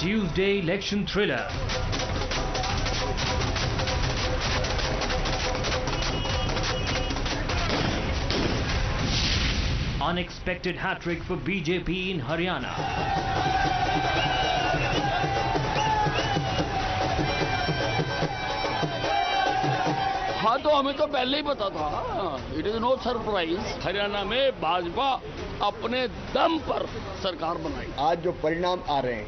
Tuesday election thriller. Unexpected hat-trick for BJP in Haryana. हाँ तो हमें तो पहले ही पता था, it is no surprise. Haryana में भाजपा अपने दम पर सरकार बनाई। आज जो परिणाम आ रहे हैं,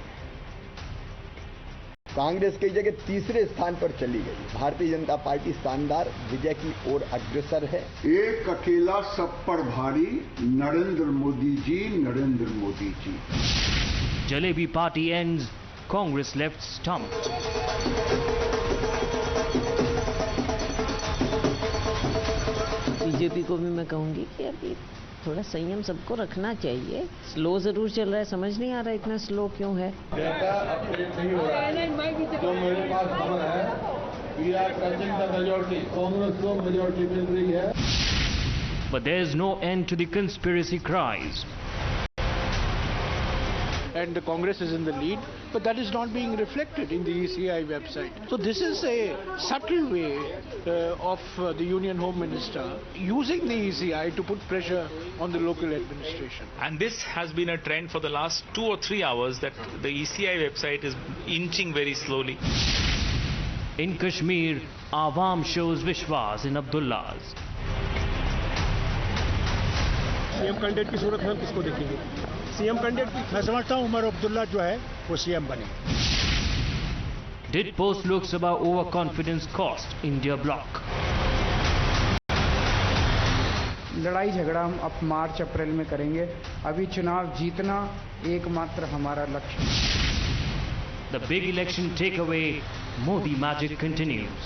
कांग्रेस की जगह तीसरे स्थान पर चली गई। भारतीय जनता पार्टी शानदार विजय की ओर अग्रसर है। एक अकेला सब पर भारी, Narendra Modi ji, Narendra Modi ji. Jalebi party ends, Congress left stumped. BJP को भी मैं कहूंगी कि अभी थोड़ा संयम सबको रखना चाहिए। स्लो जरूर चल रहा है, समझ नहीं आ रहा इतना स्लो क्यों है। डेटा अपडेट नहीं हो रहा है। जो मेरे पास खबर है, we are touching the majority, Congress को मेजॉरिटी मिल रही है। But there's no end to the conspiracy cries. And the Congress is in the lead, but that is not being reflected in the ECI website. So this is a subtle way of the Union Home Minister using the ECI to put pressure on the local administration. And this has been a trend for the last 2 or 3 hours that the ECI website is inching very slowly. In Kashmir, Awam shows Vishwas in Abdullahs. CM candidate की सूरत में हम किसको देखेंगे? CM candidate मैं समझता हूं उमर अब्दुल्ला जो है वो सीएम बने। Did post Lok Sabha overconfidence cost India bloc? लड़ाई झगड़ा हम अब मार्च अप्रैल में करेंगे। अभी चुनाव जीतना एकमात्र हमारा लक्ष्य। The big election takeaway, Modi magic continues.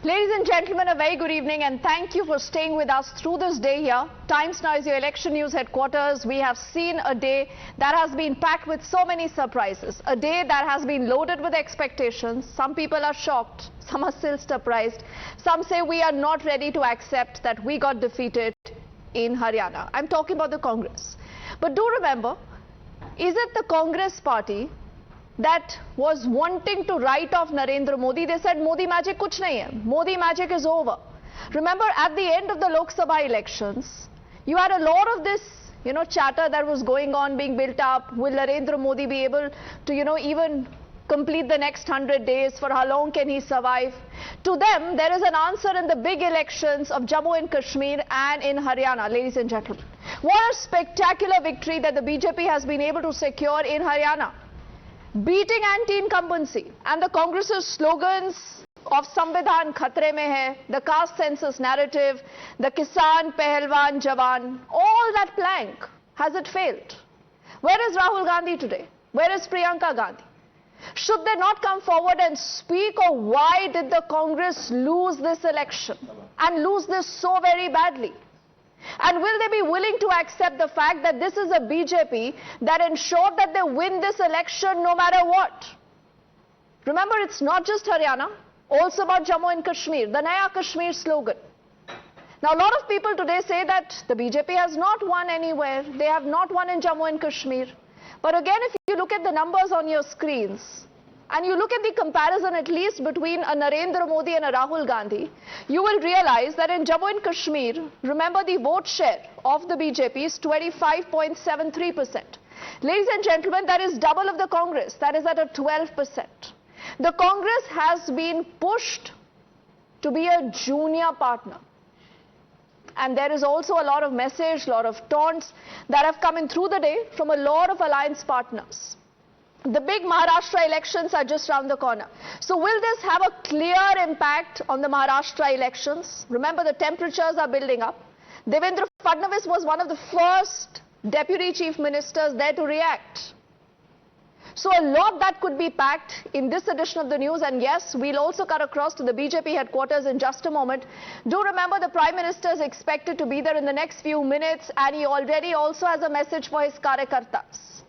Ladies and gentlemen, a very good evening and thank you for staying with us through this day here. Times Now is your election news headquarters. We have seen a day that has been packed with so many surprises. A day that has been loaded with expectations. Some people are shocked. Some are still surprised. Some say we are not ready to accept that we got defeated in Haryana. I'm talking about the Congress. But do remember, is it the Congress party that was wanting to write off Narendra Modi? They said Modi magic kuch nahi hai. Modi magic is over. Remember, at the end of the Lok Sabha elections, you had a lot of this, chatter that was going on, being built up. Will Narendra Modi be able to, even complete the next 100 days? For how long can he survive? To them, there is an answer in the big elections of Jammu and Kashmir and in Haryana, ladies and gentlemen. What a spectacular victory that the BJP has been able to secure in Haryana. Beating anti-incumbency and the Congress's slogans of Samvidhan Khatre Mein Hai, the caste census narrative, the Kisan Pehelwan Jawan, all that plank, has it failed? Where is Rahul Gandhi today? Where is Priyanka Gandhi? Should they not come forward and speak, or why did the Congress lose this election and lose this so very badly? And will they be willing to accept the fact that this is a BJP that ensured that they win this election no matter what? Remember, it's not just Haryana, also about Jammu and Kashmir, the Naya Kashmir slogan. Now, a lot of people today say that the BJP has not won anywhere. They have not won in Jammu and Kashmir. But again, if you look at the numbers on your screens, and you look at the comparison at least between a Narendra Modi and a Rahul Gandhi, you will realize that in Jammu and Kashmir, remember, the vote share of the BJP is 25.73%. Ladies and gentlemen, that is double of the Congress. That is at a 12%. The Congress has been pushed to be a junior partner. And there is also a lot of message, a lot of taunts that have come in through the day from a lot of alliance partners. The big Maharashtra elections are just around the corner. So will this have a clear impact on the Maharashtra elections? Remember, the temperatures are building up. Devendra Fadnavis was one of the first deputy chief ministers there to react. So a lot that could be packed in this edition of the news, and yes, we'll also cut across to the BJP headquarters in just a moment. Do remember, the Prime Minister is expected to be there in the next few minutes, and he already also has a message for his Karyakartas.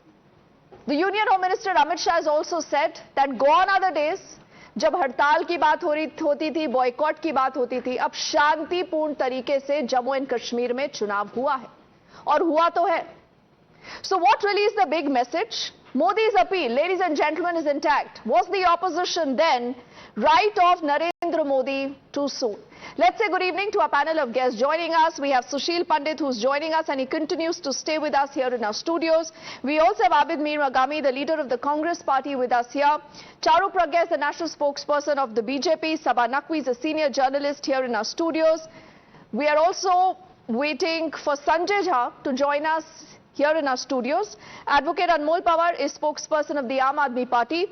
The Union Home Minister Amit Shah has also said that gone are the days जब हड़ताल की बात होती थी, boycott की बात होती थी, अब शांतिपूर्ण तरीके से जम्मू एंड कश्मीर में चुनाव हुआ है और हुआ तो है. So what really is the big message? Modi's appeal, ladies and gentlemen, is intact. Was the opposition then right of Narendra Modi too soon? Let's say good evening to our panel of guests joining us. We have Sushil Pandit, who's joining us, and he continues to stay with us here in our studios. We also have Abid Mir Magami, the leader of the Congress party, with us here. Charu Pragya is the national spokesperson of the BJP. Sabha Naqvi is a senior journalist here in our studios. We are also waiting for Sanjay Jha to join us here in our studios. Advocate Anmol Pawar is spokesperson of the Aam Aadmi Party,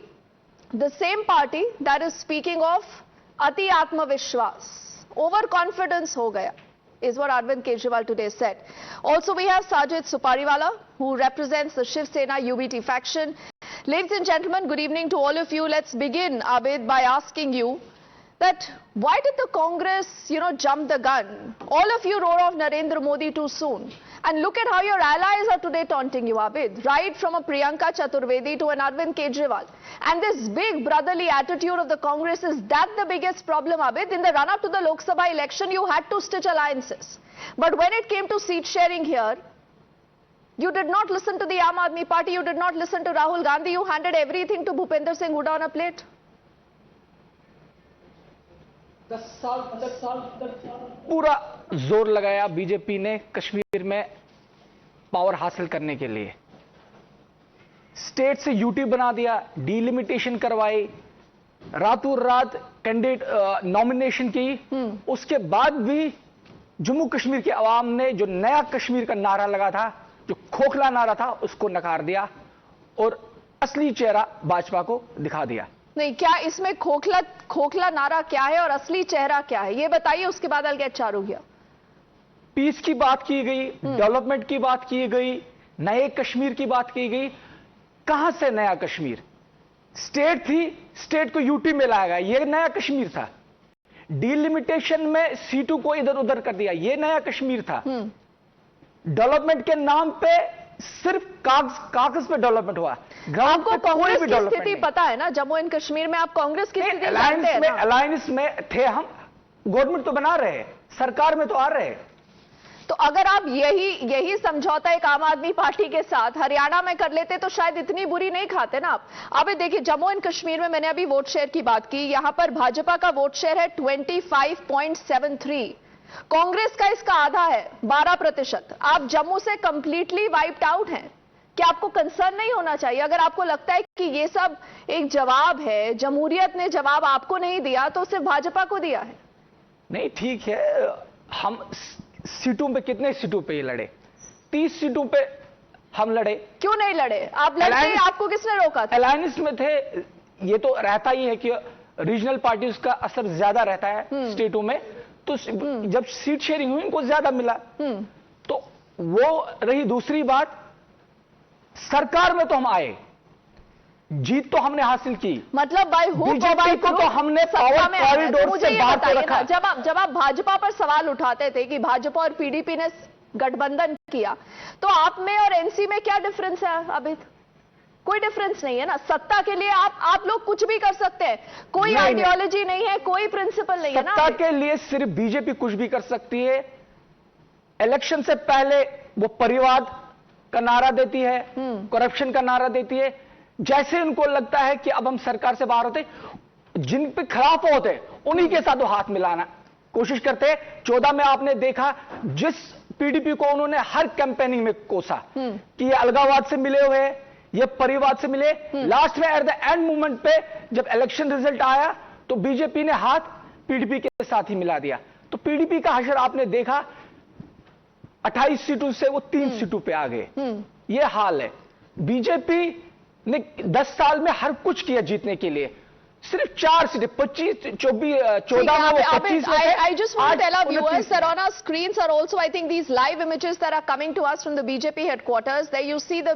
the same party that is speaking of Ati Atmavishwas. Overconfidence ho gaya is what Arvind Kejriwal today said. Also we have Sajid Supariwala, who represents the Shiv Sena UBT faction. Ladies and gentlemen, good evening to all of you. Let's begin, Abid, by asking you that why did the Congress, jump the gun? All of you wrote off Narendra Modi too soon. And look at how your allies are today taunting you, Abid. Right from a Priyanka Chaturvedi to an Arvind Kejriwal. And this big brotherly attitude of the Congress, is that the biggest problem, Abid? In the run-up to the Lok Sabha election, you had to stitch alliances. But when it came to seat sharing here, you did not listen to the Aam Aadmi Party, you did not listen to Rahul Gandhi, you handed everything to Bhupender Singh Hooda on a plate. 10 साल पूरा जोर लगाया BJP ने कश्मीर में power हासिल करने के लिए. स्टेट से यूटी बना दिया, डीलिमिटेशन करवाई, रातों रात कैंडिडेट नॉमिनेशन की. उसके बाद भी जम्मू कश्मीर के अवाम ने जो नया कश्मीर का नारा लगा था, जो खोखला नारा था, उसको नकार दिया और असली चेहरा भाजपा को दिखा दिया. नहीं, क्या इसमें खोखला नारा क्या है और असली चेहरा क्या है, ये बताइए. उसके बाद I'll get Charu here. Piece की बात की गई, डेवलपमेंट की बात की गई, नए कश्मीर की बात की गई. कहां से नया कश्मीर? स्टेट थी, स्टेट को यूटी में लाया गया, यह नया कश्मीर था. डीलिमिटेशन में सीटों को इधर उधर कर दिया, यह नया कश्मीर था. डेवलपमेंट के नाम पे सिर्फ कागज पे डेवलपमेंट हुआ. आपको कांग्रेस की स्थिति पता है ना, जम्मू एंड कश्मीर में आप कांग्रेस की स्थिति जानते हैं ना? अलायंस में थे हम, गवर्नमेंट तो बना रहे, सरकार में तो आ रहे. तो अगर आप यही समझौता एक आम आदमी पार्टी के साथ हरियाणा में कर लेते तो शायद इतनी बुरी नहीं खाते ना आप. अब देखिए, जम्मू एंड कश्मीर में मैंने अभी वोट शेयर की बात की, यहां पर भाजपा का वोट शेयर है 25.73, कांग्रेस का इसका आधा है 12%. आप जम्मू से कंप्लीटली वाइप्ड आउट हैं. क्या आपको कंसर्न नहीं होना चाहिए? अगर आपको लगता है कि ये सब एक जवाब है, जमहूरियत ने जवाब आपको नहीं दिया तो सिर्फ भाजपा को दिया है. नहीं, ठीक है, हम सीटों पे कितने सीटों पे लड़े? 30 सीटों पे हम लड़े. क्यों नहीं लड़े? आप लड़ते, आपको किसने रोका था? अलायंस में थे. ये तो रहता ही है कि रीजनल पार्टीज का असर ज्यादा रहता है स्टेटों में, तो जब सीट शेयरिंग हुई उनको ज्यादा मिला. तो वो रही. दूसरी बात, सरकार में तो हम आए, जीत तो हमने हासिल की. मतलब बीजेपी को तो हमने पावर कॉरिडोर से बाहर कर रखा. जब आप भाजपा पर सवाल उठाते थे कि भाजपा और पीडीपी ने गठबंधन किया, तो आप में और एनसी में क्या डिफरेंस है? अभी कोई डिफरेंस नहीं है ना. सत्ता के लिए आप लोग कुछ भी कर सकते हैं, कोई आइडियोलॉजी नहीं है, कोई प्रिंसिपल नहीं है ना. सत्ता के लिए सिर्फ बीजेपी कुछ भी कर सकती है. इलेक्शन से पहले वो परिवाद का नारा देती है, करप्शन का नारा देती है. जैसे उनको लगता है कि अब हम सरकार से बाहर होते, जिन पे खिलाफ होते उन्हीं के साथ वो हाथ मिलाना कोशिश करते. 14 में आपने देखा जिस पीडीपी को उन्होंने हर कैंपेनिंग में कोसा कि ये अलगाववाद से मिले हुए, ये परिवाद से मिले. लास्ट में एट द एंड मूवमेंट पे जब इलेक्शन रिजल्ट आया तो बीजेपी ने हाथ पीडीपी के साथ ही मिला दिया. तो पीडीपी का हशर आपने देखा, 28 सीटों से वो 3 सीटों पे आ गए. ये हाल है. बीजेपी ने 10 साल में हर कुछ किया जीतने के लिए. सिर्फ 4 सीटें, 14 में वो 25 में. I just want to tell our viewers that on our screens are also, I think, these live images that are coming to us from the BJP headquarters. There you see the.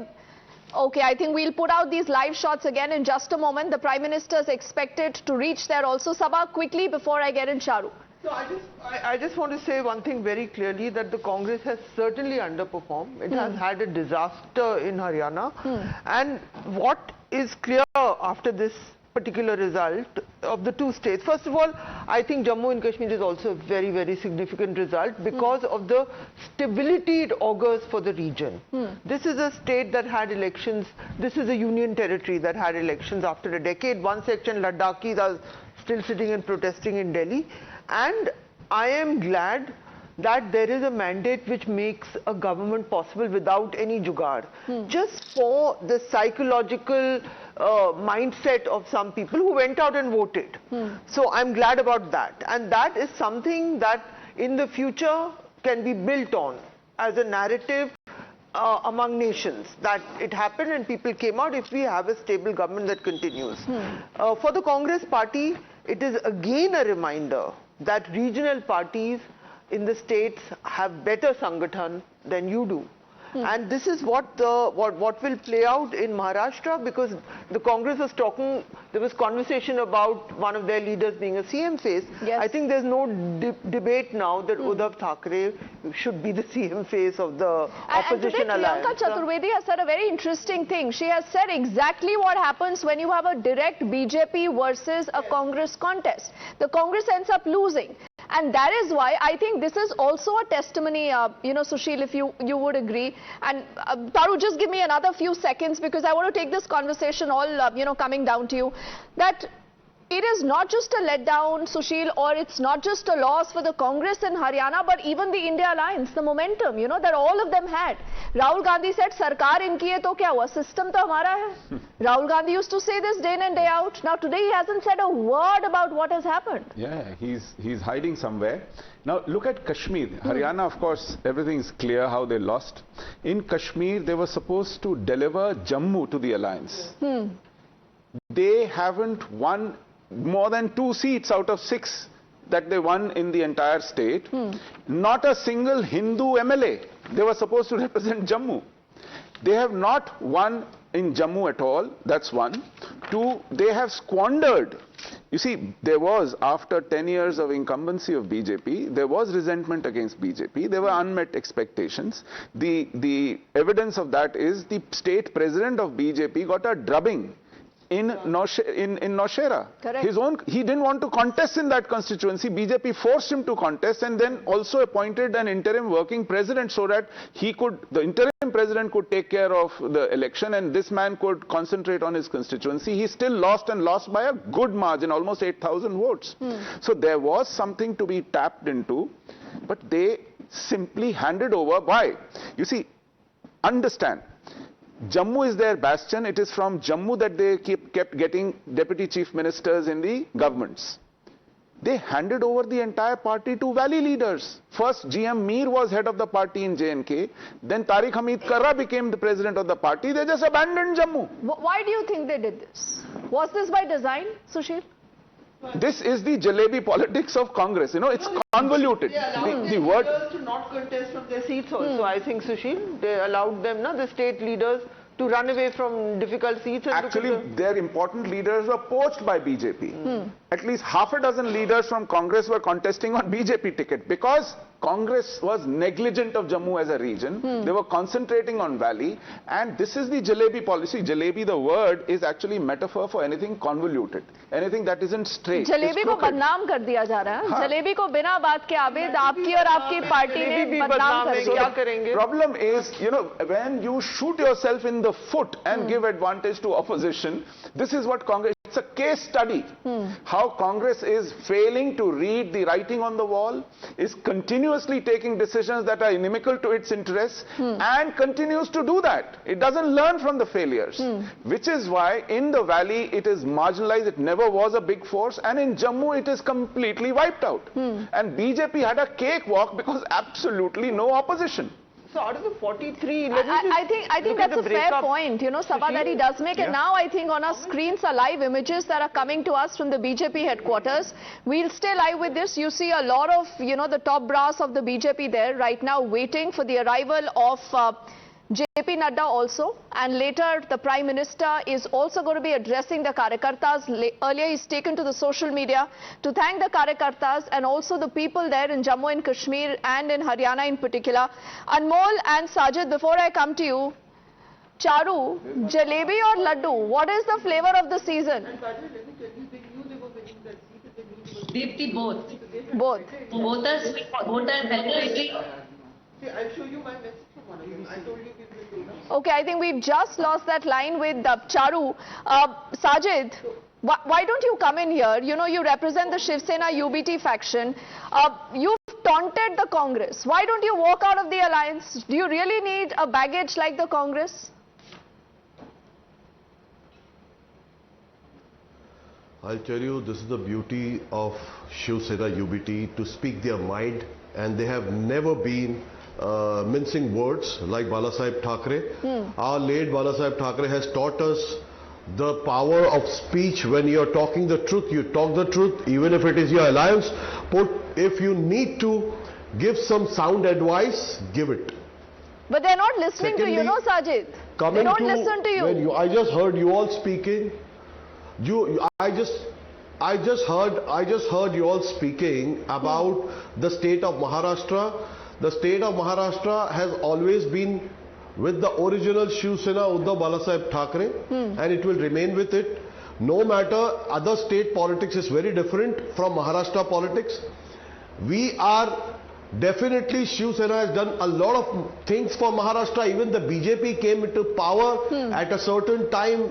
Okay, I think we'll put out these live shots again in just a moment. The Prime Minister is expected to reach there also. Sabha, quickly before I get in Charu. So I just want to say one thing very clearly, that the Congress has certainly underperformed. It has had a disaster in Haryana. And what is clear after this particular result of the two states. First of all, I think Jammu and Kashmir is also a very, very significant result because of the stability it augurs for the region. This is a state that had elections. This is a union territory that had elections after a decade. One section, Ladakhis, are still sitting and protesting in Delhi. And I am glad that there is a mandate which makes a government possible without any jugaad. Just for the psychological mindset of some people who went out and voted. So I'm glad about that. And that is something that in the future can be built on as a narrative among nations, that it happened and people came out if we have a stable government that continues. For the Congress party, it is again a reminder that regional parties in the states have better sangathan than you do. And this is what will play out in Maharashtra, because the Congress was talking, there was conversation about one of their leaders being a CM face. I think there's no debate now that Uddhav Thackeray should be the CM face of the opposition alliance. Priyanka Chaturvedi has said a very interesting thing. She has said exactly what happens when you have a direct BJP versus a Congress contest. The Congress ends up losing. And that is why I think this is also a testimony, Sushil, if you would agree. And Taru, just give me another few seconds because I want to take this conversation all, coming down to you. That it is not just a letdown, Sushil, or it's not just a loss for the Congress in Haryana, but even the India Alliance, the momentum, that all of them had. Rahul Gandhi said, Sarkar inki hai to kya hua? System to hamara hai. Rahul Gandhi used to say this day in and day out. Now today he hasn't said a word about what has happened. Yeah, he's hiding somewhere. Now look at Kashmir. Haryana, of course, everything is clear how they lost. In Kashmir, they were supposed to deliver Jammu to the alliance. They haven't won more than 2 seats out of 6 that they won in the entire state. Not a single Hindu MLA. They were supposed to represent Jammu. They have not won in Jammu at all. That's one. 2, they have squandered. You see, there was, after 10 years of incumbency of BJP, there was resentment against BJP. There were unmet expectations. The evidence of that is the state president of BJP got a drubbing in Nowshera. He didn't want to contest in that constituency. BJP forced him to contest and then also appointed an interim working president so that the interim president could take care of the election and this man could concentrate on his constituency. He still lost and lost by a good margin, almost 8,000 votes. So there was something to be tapped into, but they simply handed over. Why? You see, understand, Jammu is their bastion. It is from Jammu that they kept getting deputy chief ministers in the governments. They handed over the entire party to valley leaders. First, GM Mir was head of the party in J&K. Then Tariq Hamid Karra became the president of the party. They just abandoned Jammu. Why do you think they did this? Was this by design, Sushil? This is the jalebi politics of Congress. It's convoluted. The word to not contest from their seats also. I think, Sushil, they allowed them, the state leaders, to run away from difficult seats. And actually, their important leaders were poached by BJP. At least half a dozen leaders from Congress were contesting on BJP ticket because Congress was negligent of Jammu as a region. They were concentrating on Valley, and this is the jalebi policy. Jalebi, the word, is actually metaphor for anything convoluted, anything that isn't straight. Jalebi को बदनाम कर दिया जा रहा है. जलेबी को बिना बात के आबेद आपकी और आपकी पार्टी ने बदनाम कर दिया. क्या करेंगे? Problem is, when you shoot yourself in the foot and give advantage to opposition, this is what Congress. It's a case study. How Congress is failing to read the writing on the wall, is continuously taking decisions that are inimical to its interests, and continues to do that. It doesn't learn from the failures, which is why in the valley it is marginalized. It never was a big force, and in Jammu it is completely wiped out. And BJP had a cakewalk because absolutely no opposition. So out of the 43, I think that's a fair point. Sabadari does make it. Now I think on our screens are live images that are coming to us from the BJP headquarters. We'll stay live with this. You see a lot of, the top brass of the BJP there right now waiting for the arrival of JP Nadda also, and later the Prime Minister is also going to be addressing the Karyakartas. Earlier he's taken to the social media to thank the Karyakartas and also the people there in Jammu and Kashmir and in Haryana in particular. Anmol and Sajid, before I come to you, Charu, jalebi or laddu, what is the flavor of the season? And Sajid, let me tell you, they knew they were winning Deepti, both. Both. Both are sweet. Both are celebratory. I'll show you my message from one of them. I told you we will do that. Okay, I think we've just lost that line with Charu. Sajid, why don't you come in here? You know, you represent the Shiv Sena UBT faction. You've taunted the Congress. Why don't you walk out of the alliance? Do you really need a baggage like the Congress? I'll tell you, this is the beauty of Shiv Sena UBT, to speak their mind, and they have never been mincing words like Balasaheb Thackeray. Our late Balasaheb Thackeray has taught us the power of speech. When you're talking the truth, you talk the truth, even if it is your alliance. If you need to give some sound advice, give it. But they're not listening to you, no, Sajid? They don't listen to you. I just heard you all speaking. I just heard you all speaking about the state of Maharashtra. The state of Maharashtra has always been with the original Shiv Sena Uddhav Balasaheb Thackeray, and it will remain with it. No matter, other state politics is very different from Maharashtra politics. We are definitely, Shiv Sena has done a lot of things for Maharashtra. Even the BJP came into power at a certain time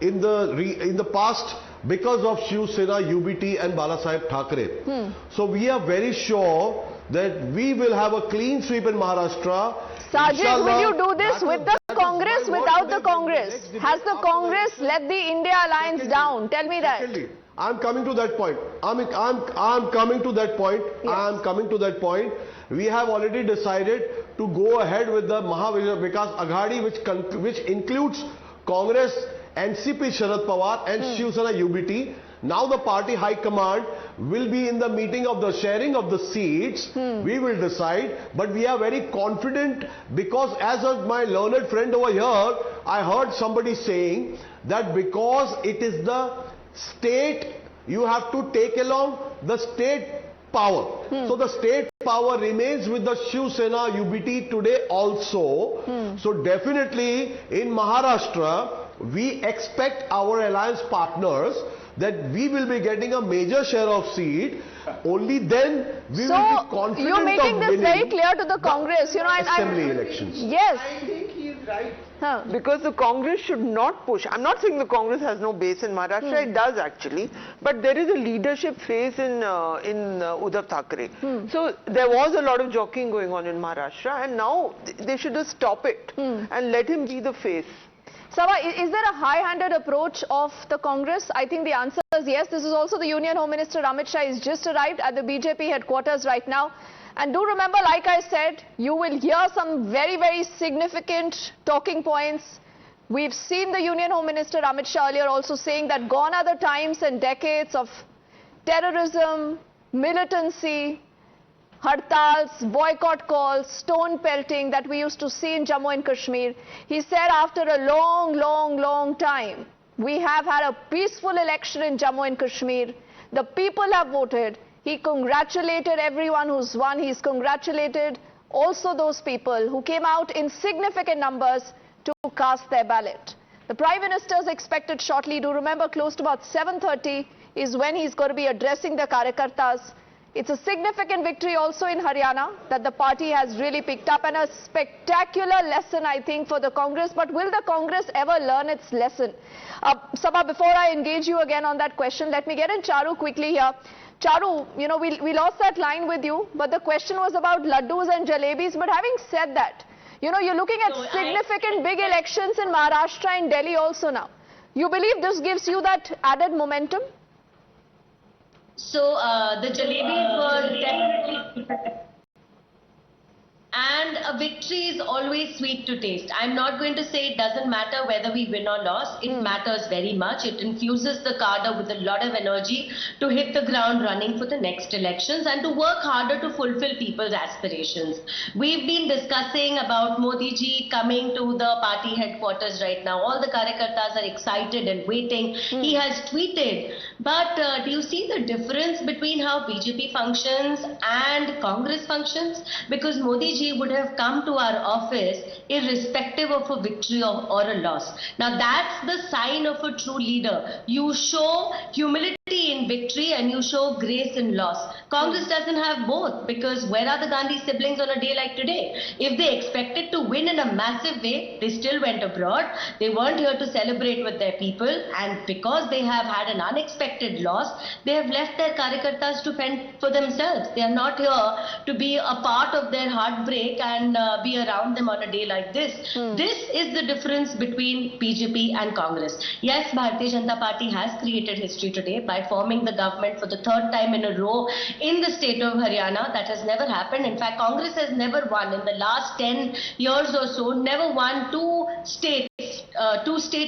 in the past because of Shiv Sena UBT and Balasaheb Thackeray. So we are very sure that we will have a clean sweep in Maharashtra. Sajid, will you do this with the Congress, without the Congress? Has the Congress let the India alliance down? Tell me that. I'm coming to that point. I'm coming to that point. Yes. I'm coming to that point. We have already decided to go ahead with the Maha Vikas Aghadi, which includes Congress, NCP Sharad Pawar and Shiv Sena UBT. Now the party high command will be in the meeting of the sharing of the seats. We will decide, but we are very confident, because as my learned friend over here, I heard somebody saying that because it is the state, you have to take along the state power. So the state power remains with the Shiv Sena UBT today also. So definitely in Maharashtra, we expect our alliance partners that we will be getting a major share of seat. Only then we will be confident. You're making this very clear to the Congress, you know, and assembly elections. Yes. I think he is right. Because the Congress should not push. I'm not saying the Congress has no base in Maharashtra. It does actually, but there is a leadership phase in Uddhav Thackeray. So there was a lot of jockeying going on in Maharashtra, and now they should just stop it and let him be the face. Sabha, is there a high-handed approach of the Congress? I think the answer is yes. This is also the Union Home Minister Amit Shah is just arrived at the BJP headquarters right now. And do remember, like I said, you will hear some very, very significant talking points. We've seen the Union Home Minister Amit Shah earlier also saying that gone are the times and decades of terrorism, militancy, hartals, boycott calls, stone pelting that we used to see in Jammu and Kashmir. He said after a long time, we have had a peaceful election in Jammu and Kashmir. The people have voted. He congratulated everyone who's won. He's congratulated also those people who came out in significant numbers to cast their ballot. The Prime Minister is expected shortly. Do remember, close to about 7:30 is when he's going to be addressing the Karyakartas. It's a significant victory also in Haryana that the party has really picked up, and a spectacular lesson, I think, for the Congress. But will the Congress ever learn its lesson? Sabha, before I engage you again on that question, let me get in Charu quickly here. Charu, you know, we lost that line with you, but the question was about laddus and jalebis. But having said that, you know, you're looking at significant big elections in Maharashtra and Delhi also now. You believe this gives you that added momentum? So the jalebis were definitely, and a victory is always sweet to taste. I'm not going to say it doesn't matter whether we win or lose. It matters very much. It infuses the cadre with a lot of energy to hit the ground running for the next elections and to work harder to fulfill people's aspirations. We've been discussing about Modi ji coming to the party headquarters right now. All the Karyakartas are excited and waiting. He has tweeted. But do you see the difference between how BJP functions and Congress functions? Because Modi ji would have come to our office irrespective of a victory or a loss. Now that's the sign of a true leader. You show humility in victory and you show grace in loss. Congress doesn't have both, because where are the Gandhi siblings on a day like today? If they expected to win in a massive way, they still went abroad. They weren't here to celebrate with their people, and because they have had an unexpected loss, they have left their Karyakartas to fend for themselves. They are not here to be a part of their heartbreak and be around them on a day like this. This is the difference between BJP and Congress. Yes, Bharatiya Janata Party has created history today by forming the government for the third time in a row in the state of Haryana. That has never happened. In fact, Congress has never won in the last 10 years or so, never won two state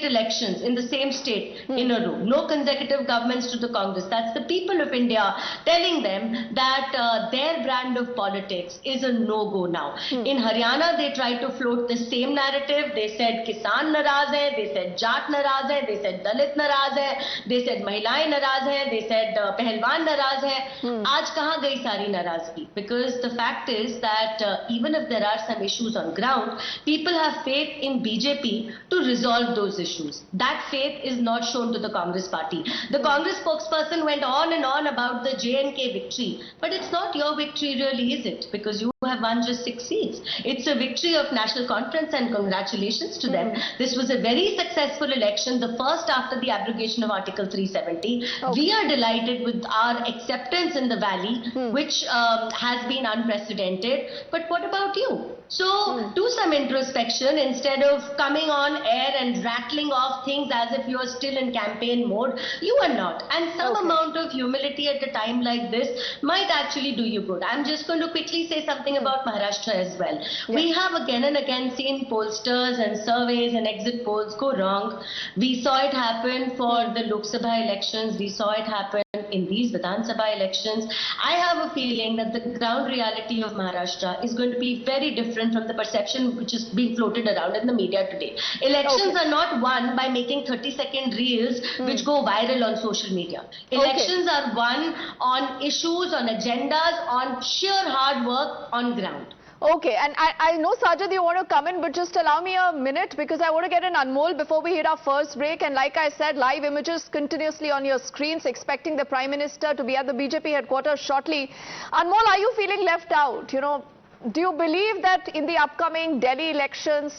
elections in the same state in a row. No consecutive governments to the Congress. That's the people of India telling them that their brand of politics is a no-go now. In Haryana, they tried to float the same narrative. They said Kisan naraz hai, they said Jat naraz hai, they said Dalit naraz hai, they said Mahilaएं naraz hai, they said Pehlwan naraz hai. Aaj kahan gayi sari narazgi? Because the fact is that even if there are some issues on ground, people have faith in BJP to resolve those issues. That faith is not shown to the Congress party. The Congress spokesperson went on and on about the J&K victory, but it's not your victory really, is it? Because you have won just 6 seats. It's a victory of National Conference, and congratulations to them. This was a very successful election, the first after the abrogation of Article 370. We are delighted with our acceptance in the valley, which has been unprecedented. But what about you? So do some introspection instead of coming on air and rattling off things as if you are still in campaign mode. You are not. And some amount of humility at a time like this might actually do you good. I'm just going to quickly say something about Maharashtra as well. We have again and again seen pollsters and surveys and exit polls go wrong. We saw it happen for the Lok Sabha elections. We saw it happen in these Vidhan Sabha elections. I have a feeling that the ground reality of Maharashtra is going to be very different from the perception which is being floated around in the media today. Elections are not won by making 30-second reels which go viral on social media. Elections are won on issues, on agendas, on sheer hard work on ground. Okay, and I know Sajid you want to come in, but just allow me a minute because I want to get an Anmol before we hit our first break. And like I said, live images continuously on your screens, expecting the Prime Minister to be at the BJP headquarters shortly. Anmol, are you feeling left out? You know, do you believe that in the upcoming Delhi elections,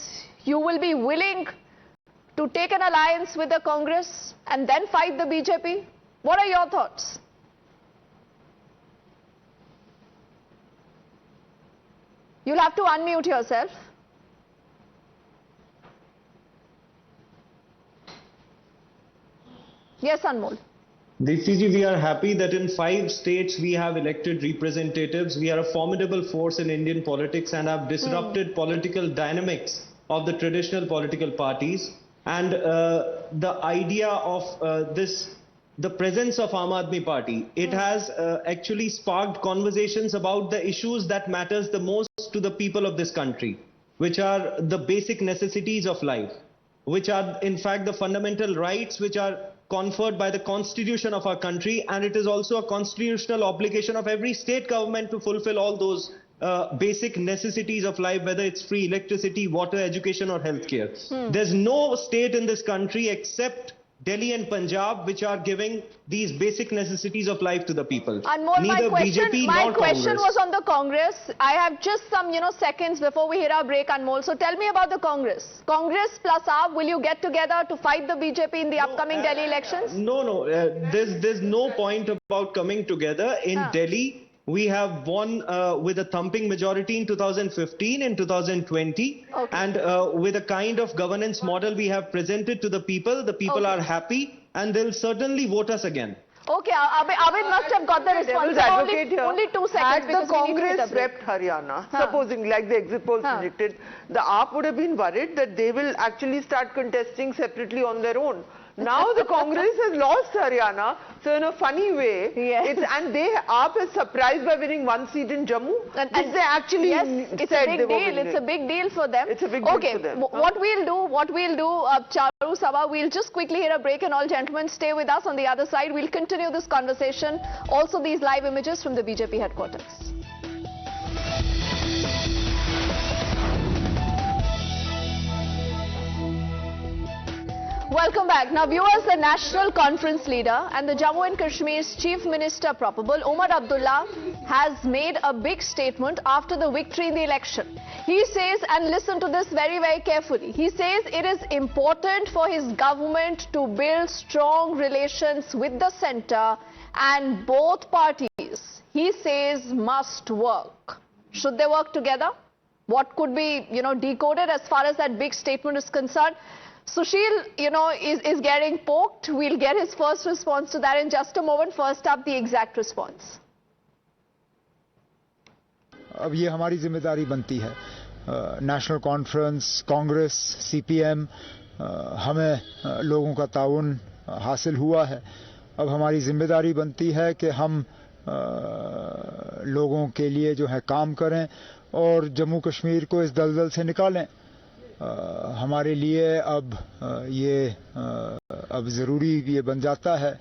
you will be willing to take an alliance with the Congress and then fight the BJP? What are your thoughts? You'll have to unmute yourself. Yes, Anmol. Deepti ji, we are happy that in 5 states we have elected representatives. We are a formidable force in Indian politics and have disrupted political dynamics of the traditional political parties. And the idea of the presence of Aam Aadmi Party, it has actually sparked conversations about the issues that matters the most to the people of this country, which are the basic necessities of life, which are in fact the fundamental rights which are conferred by the constitution of our country, and it is also a constitutional obligation of every state government to fulfill all those basic necessities of life, whether it's free electricity, water, education or healthcare. There's no state in this country except Delhi and Punjab which are giving these basic necessities of life to the people. Anmol, Neither BJP my nor question Congress. was on the Congress. I have just some, seconds before we hit our break, Anmol. So tell me about the Congress. Congress plus AAP, will you get together to fight the BJP in the upcoming Delhi elections? No. There's no point about coming together. In Delhi, we have won with a thumping majority in 2015 and 2020. And with a kind of governance model we have presented to the people are happy and they'll certainly vote us again. Okay, Abid must have got the response. Only 2 seconds. Had the because we need to Congress hit a break. swept Haryana, supposing like the exit polls predicted, the AAP would have been worried that they will actually start contesting separately on their own. Now the Congress has lost Haryana, so in a funny way, AAP is surprised by winning 1 seat in Jammu. And they actually it's said a big they were deal. winning. It's a big deal for them. It's a big deal for them. What we'll do, Charu Sabha, we'll just quickly hit a break, and all gentlemen stay with us. On the other side, we'll continue this conversation. Also, these live images from the BJP headquarters. Welcome back. Now, viewers, the National Conference leader and the Jammu and Kashmir's Chief Minister probable, Omar Abdullah, has made a big statement after the victory in the election. He says, and listen to this very, very carefully, he says it is important for his government to build strong relations with the centre, and both parties, he says, must work. Should they work together? What could be, decoded as far as that big statement is concerned? Sushil, is getting poked. We'll get his first response to that in just a moment. First up, the exact response. अब ये हमारी जिम्मेदारी बनती है, national conference, Congress, CPM, हमें लोगों का ताउन हासिल हुआ है. अब हमारी जिम्मेदारी बनती है कि हम लोगों के लिए जो है काम करें और जम्मू कश्मीर को इस दलदल से निकालें. हमारे लिए अब ज़रूरी ये बन जाता है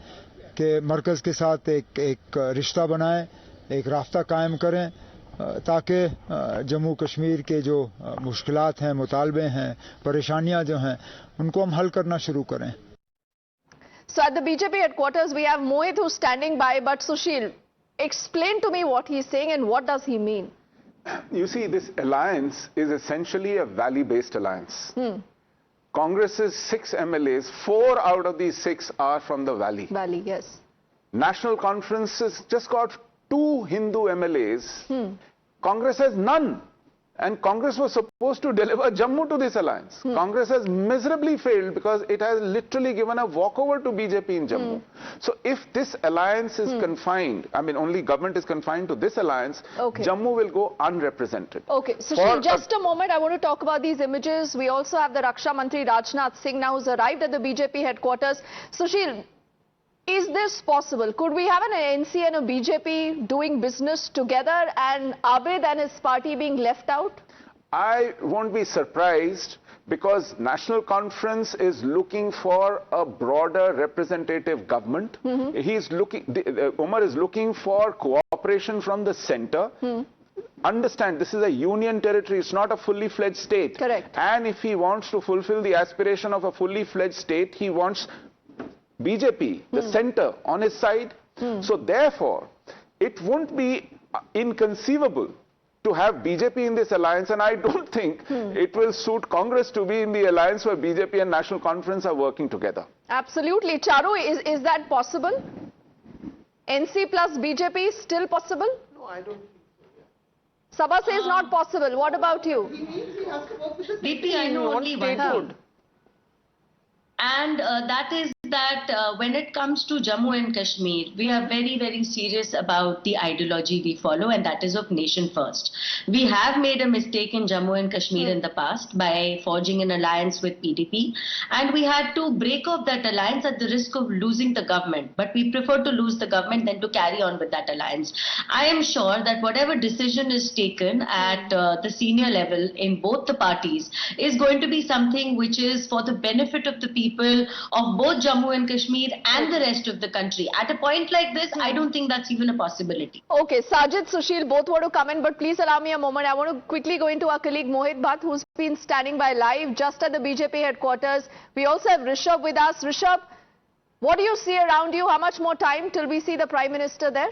कि मरकज़ के साथ एक रिश्ता बनाएं, एक रास्ता कायम करें, ताकि जम्मू कश्मीर के जो मुश्किलात हैं, मुतालबे हैं, परेशानियां जो हैं, उनको हम हल करना शुरू करें. So at the BJP headquarters, we have Mohit who's standing by. But Sushil, explain to me what he's saying and what does he mean? You see, this alliance is essentially a valley-based alliance. Congress's 6 MLAs, 4 out of these 6 are from the valley. Valley, yes. National Conference has just got 2 Hindu MLAs. Congress has none. And Congress was supposed to deliver Jammu to this alliance. Congress has miserably failed because it has literally given a walkover to BJP in Jammu. So if this alliance is confined, I mean only government is confined to this alliance, Jammu will go unrepresented. Okay, Sushil, just a moment, I want to talk about these images. We also have the Raksha Mantri Rajnath Singh now who's arrived at the BJP headquarters. Sushil, is this possible? Could we have an NC and a BJP doing business together and Abid and his party being left out? I won't be surprised because National Conference is looking for a broader representative government. Omar is looking for cooperation from the centre. Understand, this is a union territory, it's not a fully fledged state. Correct. And if he wants to fulfill the aspiration of a fully fledged state, he wants BJP, the centre, on his side. So therefore, it won't be inconceivable to have BJP in this alliance, and I don't think it will suit Congress to be in the alliance where BJP and National Conference are working together. Absolutely. Charu, is that possible? NC plus BJP is still possible? No, I don't. Sabha says not possible. What about you? BP, I know only one thing. And that is that when it comes to Jammu and Kashmir, we are very, very serious about the ideology we follow, and that is of nation first. We have made a mistake in Jammu and Kashmir in the past by forging an alliance with PDP, and we had to break off that alliance at the risk of losing the government. But we prefer to lose the government than to carry on with that alliance. I am sure that whatever decision is taken at the senior level in both the parties is going to be something which is for the benefit of the people of both Jammu and Kashmir and the rest of the country. At a point like this, I don't think that's even a possibility. Okay, Sajid, Sushil, both want to come in, but please allow me a moment. I want to quickly go into our colleague Mohit Bhatt, who's been standing by live just at the BJP headquarters. We also have Rishabh with us. Rishabh, what do you see around you? How much more time till we see the Prime Minister there?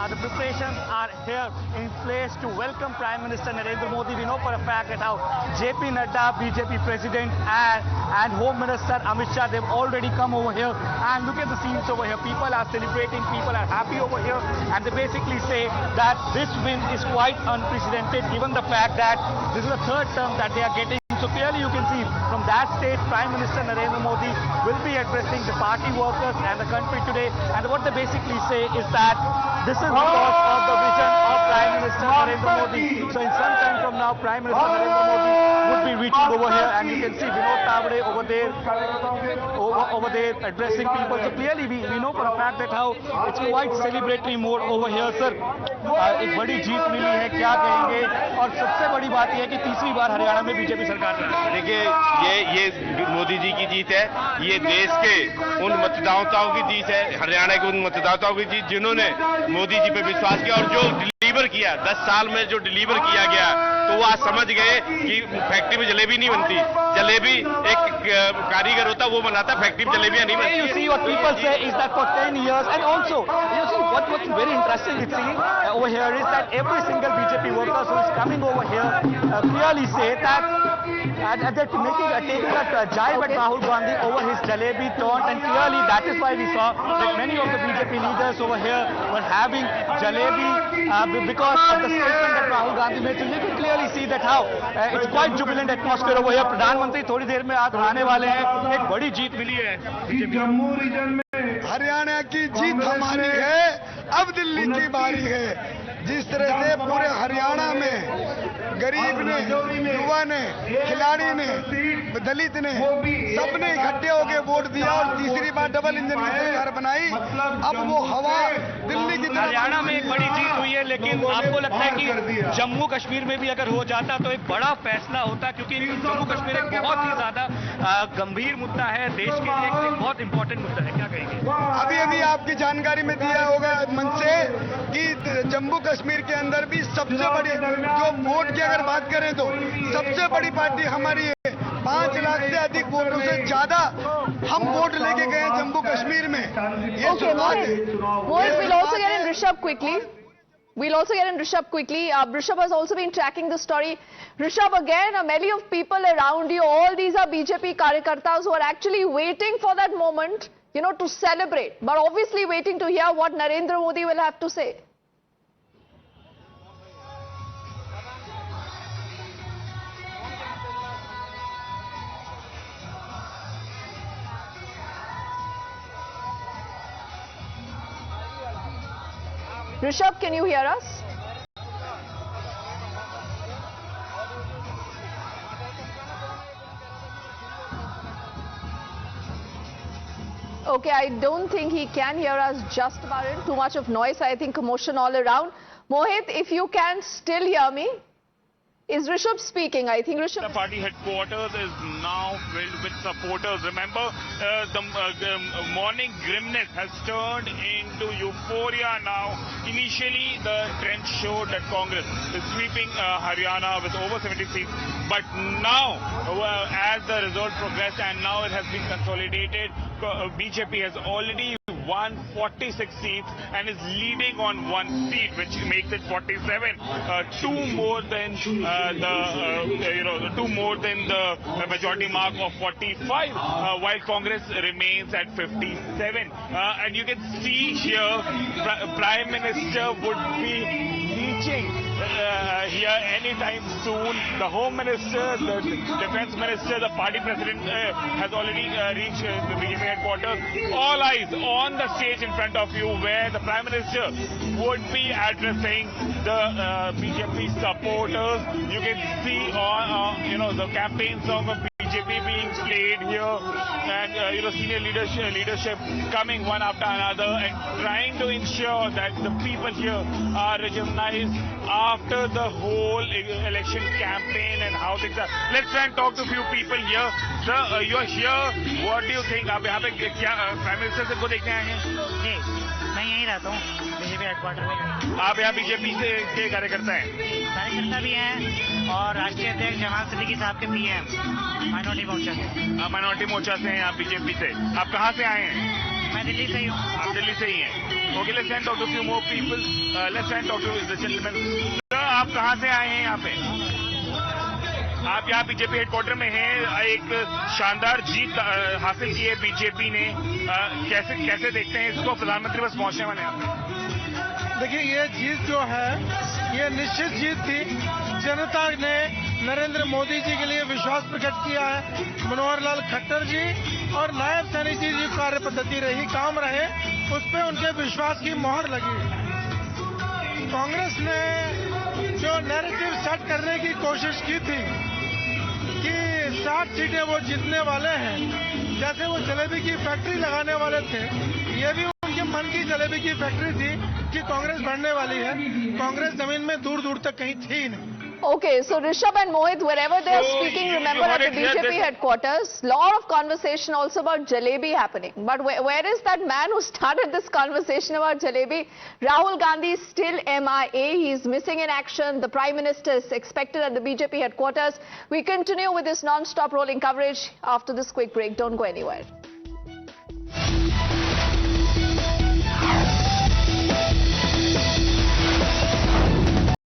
The preparations are here in place to welcome Prime Minister Narendra Modi. We know for a fact that how JP Nadda, BJP President and Home Minister Amit Shah, they've already come over here. And look at the scenes over here. People are celebrating, people are happy over here. And they basically say that this win is quite unprecedented given the fact that this is the 3rd term that they are getting. So clearly you can see from that stage, Prime Minister Narendra Modi will be addressing the party workers and the country today. And what they basically say is that this is because of the vision of Prime Minister Narendra Modi. So in some time from now, Prime Minister Narendra Modi would be reaching over here, and you can see Vinod Tavade over there addressing people. So clearly we know for a fact that how it's quite celebratory mode over here, sir. एक बड़ी जीत मिली है, क्या कहेंगे? और सबसे बड़ी बात यह है कि तीसरी बार हरियाणा में बीजेपी सरकार है। देखिए, ये मोदी जी की जीत है, ये देश के उन मतदाताओं की जीत है, हरियाणा के उन मतदाताओं की जीत जिन्होंने मोदी मोदी जी पे विश्वास किया और जो डिलीवर किया 10 साल में जो डिलीवर किया गया तो वो आज समझ गए कि फैक्ट्री में जलेबी नहीं बनती, जलेबी एक कारीगर होता वो बनाता, फैक्ट्री में जलेबियां नहीं बनती। You see what people say is that for 10 years and also you see what's very interesting it seems over here is that every single BJP worker who is coming over here clearly say that they're taking a jibe at Rahul Gandhi over his jalebi taunt, and clearly that is why we saw that many of the BJP leaders over here were having jalebi because of the statement that Rahul Gandhi made. So you can clearly see that how it's quite jubilant atmosphere over here. प्रधानमंत्री थोड़ी देर में आने वाले हैं, एक बड़ी जीत मिली है Jammu reason में। हरियाणा की जीत हमारी है, अब दिल्ली की बारी है। जिस तरह से पूरे हरियाणा में गरीब ने, युवा ने, खिलाड़ी ने, दलित ने, सबने इकट्ठे होकर वोट दिया और तीसरी बार डबल इंजन की सरकार बनाई। अब वो हवा दिल्ली की हरियाणा में एक बड़ी जीत हुई है, लेकिन आपको लगता है कि जम्मू कश्मीर में भी अगर हो जाता तो एक बड़ा फैसला होता, क्योंकि जम्मू कश्मीर एक बहुत ही ज्यादा गंभीर मुद्दा है, देश के लिए एक बहुत इंपॉर्टेंट मुद्दा है, क्या कहेंगे? अभी आपकी जानकारी में दिया होगा मंच से कि जम्मू कश्मीर के अंदर भी सबसे बड़ी, जो वोट की अगर बात करें तो सबसे बड़ी पार्टी हमारी है। 5 लाख से अधिक वोटों से ज्यादा हम वोट लेके गए जम्मू कश्मीर में। ये शुरुआत है। We'll also get in Rishabh quickly. Rishabh has also been tracking the story. Rishabh, again, a melee of people around you. All these are BJP karyakartas who are actually waiting for that moment, to celebrate, but obviously waiting to hear what Narendra Modi will have to say. Rishabh, can you hear us? Okay, I don't think he can hear us just about it. Too much of noise, I think, commotion all around. Mohit, if you can still hear me. Is Rishabh speaking? I think Rishabh... The party headquarters is now filled with supporters. Remember, the morning grimness has turned into euphoria now. Initially, the trend showed that Congress is sweeping Haryana with over 70 seats. But now, as the result progressed and now it has been consolidated, BJP has already won 46 seats and is leading on 1 seat, which makes it 47, 2 more than the majority mark of 45, while Congress remains at 57. And you can see here, Prime Minister would be reaching here anytime soon. The Home Minister, the Defense Minister, the party president has already reached the BJP headquarters. All eyes on the stage in front of you, where the Prime Minister would be addressing the BJP supporters. You can see on the campaign song of BJP being played here, and senior leadership coming one after another and trying to ensure that the people here are recognized after the whole election campaign and how things are. Let's try and talk to a few people here. Sir, you're here. What do you think? आप यहाँ पे क्या prime minister से को देखने आए हैं? जी, मैं यहीं रहता हूँ बीजेपी हेडक्वार्टर में। आप यहाँ बीजेपी के कार्यकर्ता हैं? कार्यकर्ता भी हैं और राष्ट्रीय अध्यक्ष जवाहर सिद्दीकी साहब के भी हैं, माइनॉरिटी मोर्चा से। माइनॉरिटी मोर्चा से हैं आप बीजेपी से। आप कहाँ से आए हैं? मैं दिल्ली से ही हूँ। आप दिल्ली से ही हैं? Okay, let's talk to a few more people. Let's talk to the gentleman. Sir, आप कहाँ से आए हैं यहाँ पे? आप यहाँ बीजेपी हेडक्वार्टर में हैं। एक शानदार जीत हासिल की है बीजेपी ने। कैसे देखते हैं इसको? प्रधानमंत्री बस पहुंचने वाले हैं। देखिए, ये जीत जो है ये निश्चित जीत थी। जनता ने नरेंद्र मोदी जी के लिए विश्वास प्रकट किया है। मनोहर लाल खट्टर जी और नायब सैनी जी की कार्य पद्धति रही, काम रहे, उस पर उनके विश्वास की मोहर लगी। कांग्रेस ने जो नैरेटिव सेट करने की कोशिश की थी कि 60 सीटें वो जीतने वाले हैं, जैसे वो जलेबी की फैक्ट्री लगाने वाले थे, ये भी उनके मन की जलेबी की फैक्ट्री थी कि कांग्रेस बढ़ने वाली है। कांग्रेस जमीन में दूर दूर तक कहीं थी नहीं। Okay, so Rishabh and Mohit, wherever they are speaking, remember at the BJP headquarters, lot of conversation also about jalebi happening. But where is that man who started this conversation about jalebi? Rahul Gandhi is still MIA. He is missing in action. The Prime Minister is expected at the BJP headquarters. We continue with this non-stop rolling coverage after this quick break. Don't go anywhere.